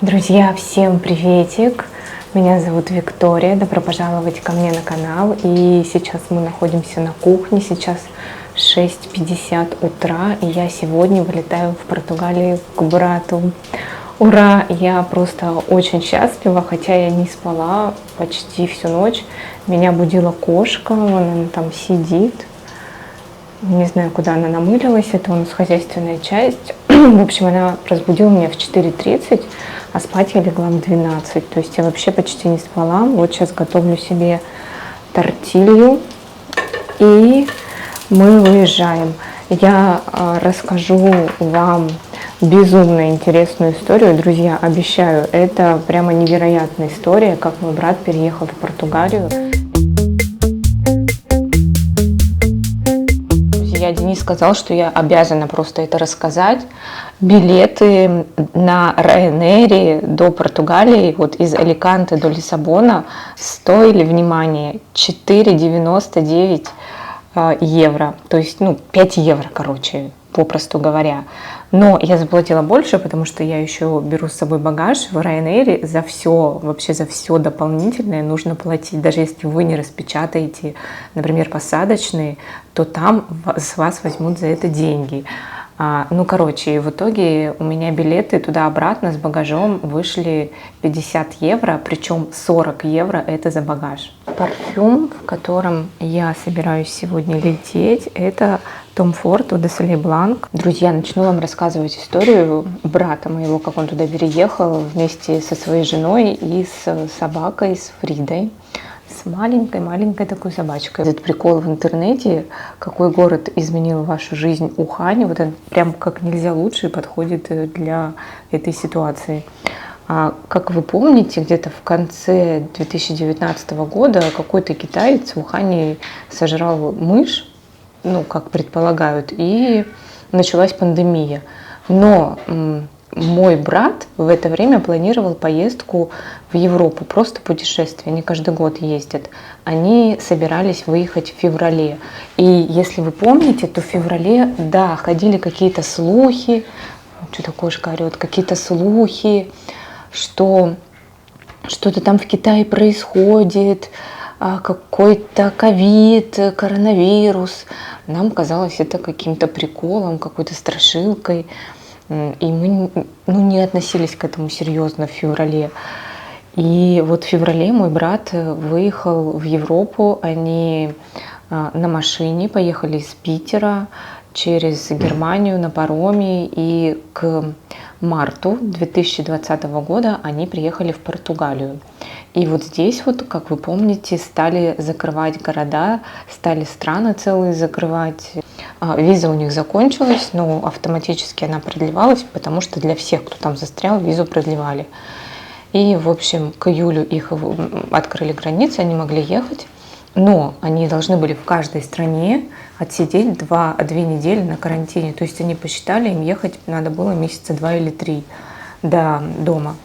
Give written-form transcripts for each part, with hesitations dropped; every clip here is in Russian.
Друзья, всем приветик! Меня зовут Виктория, добро пожаловать ко мне на канал. И сейчас мы находимся на кухне, сейчас 6:50 утра, и я сегодня вылетаю в Португалию к брату. Ура! Я просто очень счастлива, хотя я не спала почти всю ночь. Меня будила кошка, она там сидит. Не знаю, куда она намылилась, это у нас хозяйственная часть. В общем, она разбудила меня в 4:30, а спать я легла в 12. То есть я вообще почти не спала. Вот сейчас готовлю себе тортилью, и мы выезжаем. Я расскажу вам безумно интересную историю. Друзья, обещаю, это прямо невероятная история, как мой брат переехал в Португалию. Денис сказал, что я обязана просто это рассказать. Билеты на Ryanair до Португалии, вот из Аликанте до Лиссабона, стоили, внимание, 4,99 евро. То есть, 5 евро, короче, попросту говоря. Но я заплатила больше, потому что я еще беру с собой багаж. В Ryanair за все, вообще за все дополнительное нужно платить. Даже если вы не распечатаете, например, посадочные, то там с вас возьмут за это деньги. В итоге у меня билеты туда-обратно с багажом вышли 50 евро, причем 40 евро это за багаж. Парфюм, в котором я собираюсь сегодня лететь, это Tom Ford Eau de Soleil Blanc. Друзья, начну вам рассказывать историю брата моего, как он туда переехал вместе со своей женой и с собакой, с Фридой. С маленькой такой собачкой. Этот прикол в интернете, какой город изменил вашу жизнь, Ухань, вот это прям как нельзя лучше подходит для этой ситуации. Как вы помните, где-то в конце 2019 года какой-то китаец в Ухане сожрал мышь, как предполагают, и началась пандемия. Но мой брат в это время планировал поездку в Европу, просто путешествие, они каждый год ездят. Они собирались выехать в феврале. И если вы помните, то в феврале, ходили какие-то слухи, что-то кошка орет, какие-то слухи, что что-то там в Китае происходит, какой-то ковид, коронавирус. Нам казалось это каким-то приколом, какой-то страшилкой. И мы не относились к этому серьезно в феврале. И вот в феврале мой брат выехал в Европу. Они на машине поехали из Питера через Германию на пароме. И к марту 2020 года они приехали в Португалию. И вот здесь, как вы помните, стали закрывать города, стали страны целые закрывать. Виза у них закончилась, но автоматически она продлевалась, потому что для всех, кто там застрял, визу продлевали. И, в общем, к июлю их открыли границы, они могли ехать, но они должны были в каждой стране отсидеть 2 недели на карантине. То есть они посчитали, им ехать надо было месяца 2 или 3 до дома.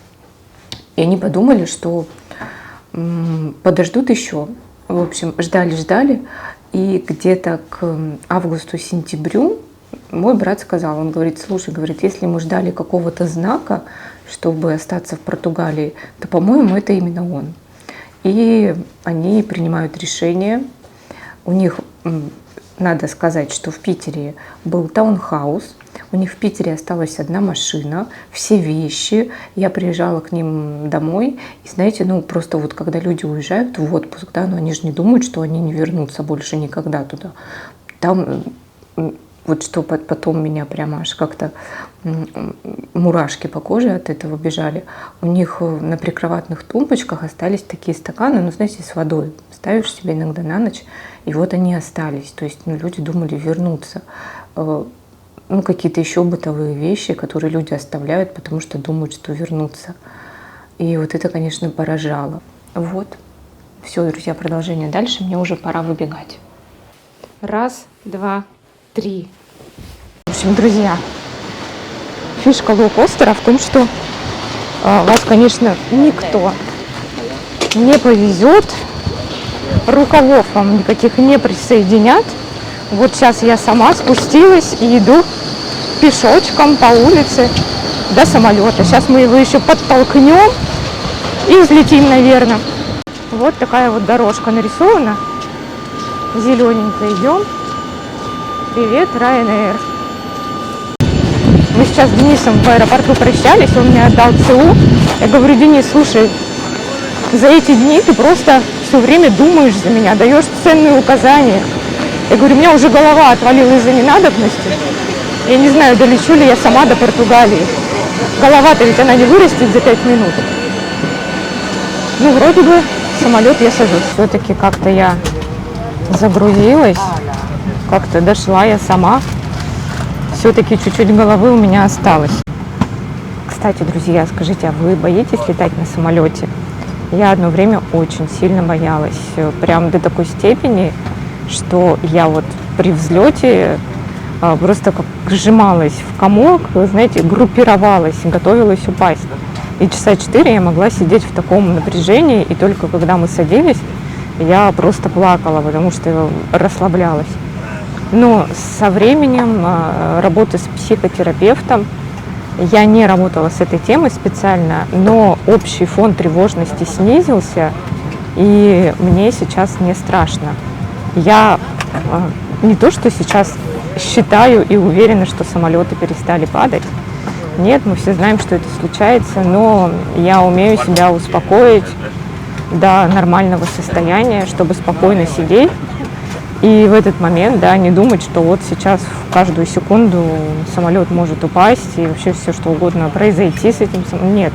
И они подумали, что подождут еще. В общем, ждали. И где-то к августу-сентябрю мой брат сказал, он говорит, слушай, если мы ждали какого-то знака, чтобы остаться в Португалии, то, по-моему, это именно он. И они принимают решение. У них, надо сказать, что в Питере был таунхаус, у них в Питере осталась одна машина, все вещи. Я приезжала к ним домой, и знаете, просто когда люди уезжают в отпуск, но они же не думают, что они не вернутся больше никогда туда. Там что потом меня прямо аж как-то мурашки по коже от этого бежали. У них на прикроватных тумбочках остались такие стаканы, знаете, с водой. Ставишь себе иногда на ночь, и вот они остались. То есть люди думали вернуться. Какие-то еще бытовые вещи, которые люди оставляют, потому что думают, что вернутся. И вот это, конечно, поражало. Все, друзья, продолжение дальше. Мне уже пора выбегать. 1, 2, 3. В общем, друзья, фишка лоукостера в том, что вас, конечно, никто не повезет, рукавов вам никаких не присоединят. Вот сейчас я сама спустилась и иду пешочком по улице. до самолета. Сейчас мы его еще подтолкнем и взлетим, наверное. Вот такая вот дорожка нарисована. Зелененько идем. Привет, Ryanair. Мы сейчас с Денисом в аэропорту прощались, он мне отдал ЦУ. Я говорю: Денис, слушай, за эти дни ты просто все время думаешь за меня, даешь ценные указания. Я говорю, у меня уже голова отвалилась из-за ненадобности. Я не знаю, долечу ли я сама до Португалии. Голова-то ведь она не вырастет за 5 минут. Ну, вроде бы в самолет я сажусь. Все-таки как-то я загрузилась, как-то дошла я сама. Все-таки чуть-чуть головы у меня осталось. Кстати, друзья, скажите, а вы боитесь летать на самолете? Я одно время очень сильно боялась. Прям до такой степени, что я вот при взлете просто как сжималась в комок, знаете, группировалась, готовилась упасть. И часа 4 я могла сидеть в таком напряжении, и только когда мы садились, я просто плакала, потому что расслаблялась. Но со временем работы с психотерапевтом, я не работала с этой темой специально, но общий фон тревожности снизился, и мне сейчас не страшно. Я не то, что сейчас считаю и уверена, что самолеты перестали падать. Нет, мы все знаем, что это случается, но я умею себя успокоить до нормального состояния, чтобы спокойно сидеть. И в этот момент, да, не думать, что вот сейчас в каждую секунду самолет может упасть и вообще все что угодно произойти с этим самолетом. Нет.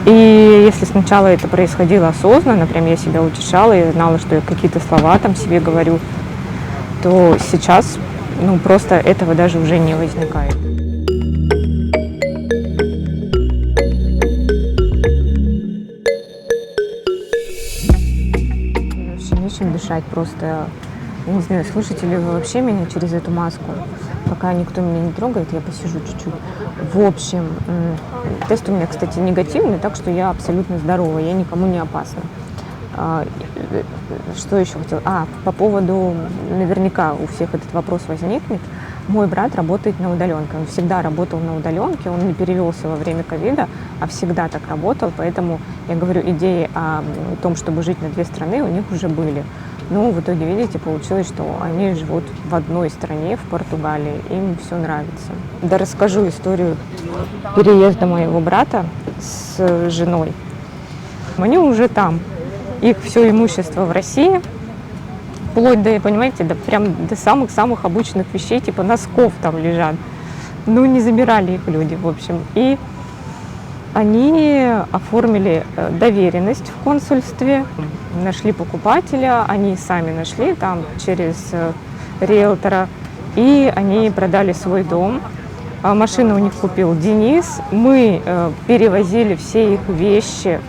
И если сначала это происходило осознанно, прям я себя утешала, я знала, что я какие-то слова там себе говорю, то сейчас, ну, просто этого даже уже не возникает. Нечем дышать просто. Я не знаю, слышите ли вы вообще меня через эту маску. Пока никто меня не трогает, я посижу чуть-чуть. В общем, тест у меня, кстати, негативный, так что я абсолютно здорова, я никому не опасна. Что еще хотела? По поводу, наверняка у всех этот вопрос возникнет. Мой брат работает на удаленке. Он всегда работал на удаленке, он не перевелся во время ковида, а всегда так работал. Поэтому я говорю, идеи о том, чтобы жить на 2 страны, у них уже были. Но в итоге, видите, получилось, что они живут в одной стране, в Португалии, им все нравится. Да, расскажу историю переезда моего брата с женой. Они уже там. Их все имущество в России, вплоть до, понимаете, прям до самых-самых обычных вещей, типа носков там лежат. Ну, не забирали их люди, в общем. И они оформили доверенность в консульстве, нашли покупателя, они сами нашли там через риэлтора, и они продали свой дом. Машину у них купил Денис. Мы перевозили все их вещи.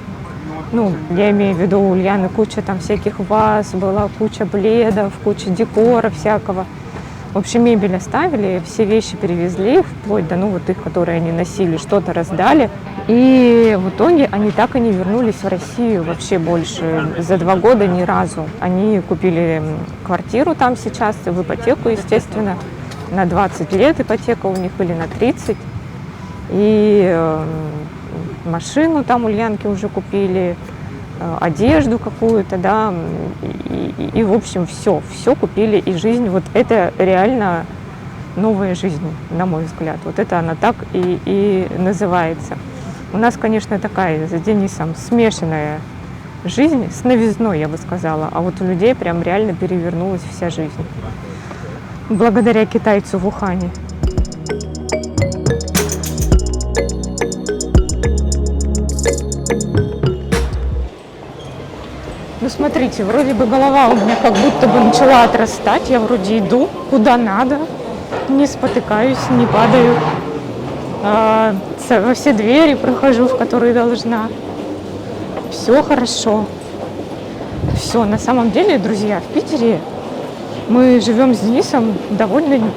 Ну, я имею в виду, у Ульяны куча там всяких ваз, была куча пледов, куча декора всякого. В общем, мебель оставили, все вещи перевезли, вплоть до, ну, вот их, которые они носили, что-то раздали. И в итоге они так и не вернулись в Россию вообще больше. За 2 года ни разу. Они купили квартиру там сейчас, в ипотеку, естественно, на 20 лет ипотека у них или на 30. И машину там Ульянке уже купили, одежду какую-то, да, и в общем, все купили, и жизнь, вот это реально новая жизнь, на мой взгляд, вот это она так и называется. У нас, конечно, такая за Денисом смешанная жизнь, с новизной, я бы сказала, а вот у людей прям реально перевернулась вся жизнь, благодаря китайцу в Ухане. Ну, смотрите, вроде бы голова у меня как будто бы начала отрастать. Я вроде иду куда надо, не спотыкаюсь, не падаю. Во все двери прохожу, в которые должна. Все хорошо. Все, на самом деле, друзья, в Питере мы живем с Денисом довольно,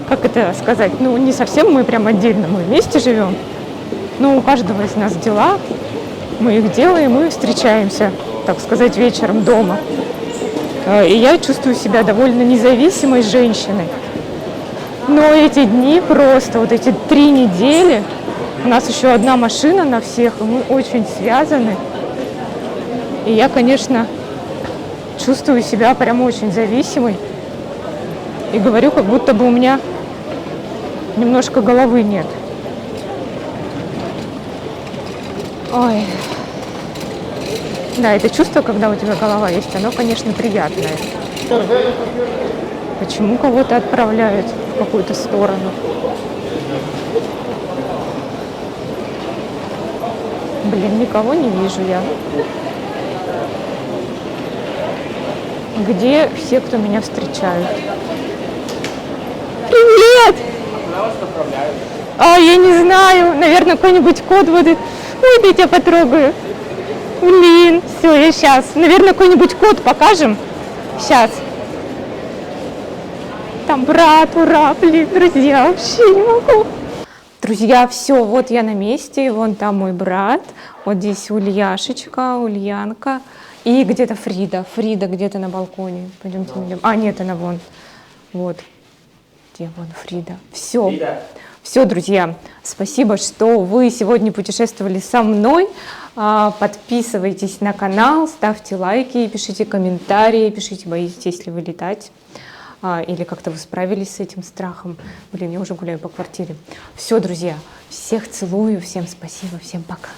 как это сказать, ну, не совсем мы прям отдельно, мы вместе живем. Но у каждого из нас дела, мы их делаем, мы встречаемся, так сказать, вечером дома. И я чувствую себя довольно независимой женщиной. Но эти дни просто, вот эти 3 недели, у нас еще одна машина на всех, и мы очень связаны. И я, конечно, чувствую себя прям очень зависимой. И говорю, как будто бы у меня немножко головы нет. Ой. Да, это чувство, когда у тебя голова есть, оно, конечно, приятное. Почему кого-то отправляют в какую-то сторону? Блин, никого не вижу я. Где все, кто меня встречают? Привет! А, я не знаю. Наверное, какой-нибудь кот будет. Ой, я тебя потрогаю. Блин, все, я сейчас. Наверное, какой-нибудь кот покажем. Сейчас. Там брат, ура, блин, друзья, вообще не могу. Друзья, все, вот я на месте, вон там мой брат, вот здесь Ульяшечка, Ульянка и где-то Фрида. Фрида где-то на балконе. Пойдемте найдем. А, нет, она вон. Вот. Где вон Фрида? Все. Все, друзья, спасибо, что вы сегодня путешествовали со мной. Подписывайтесь на канал, ставьте лайки, пишите комментарии, пишите, боитесь ли вы летать. Или как-то вы справились с этим страхом. Блин, я уже гуляю по квартире. Все, друзья, всех целую, всем спасибо, всем пока.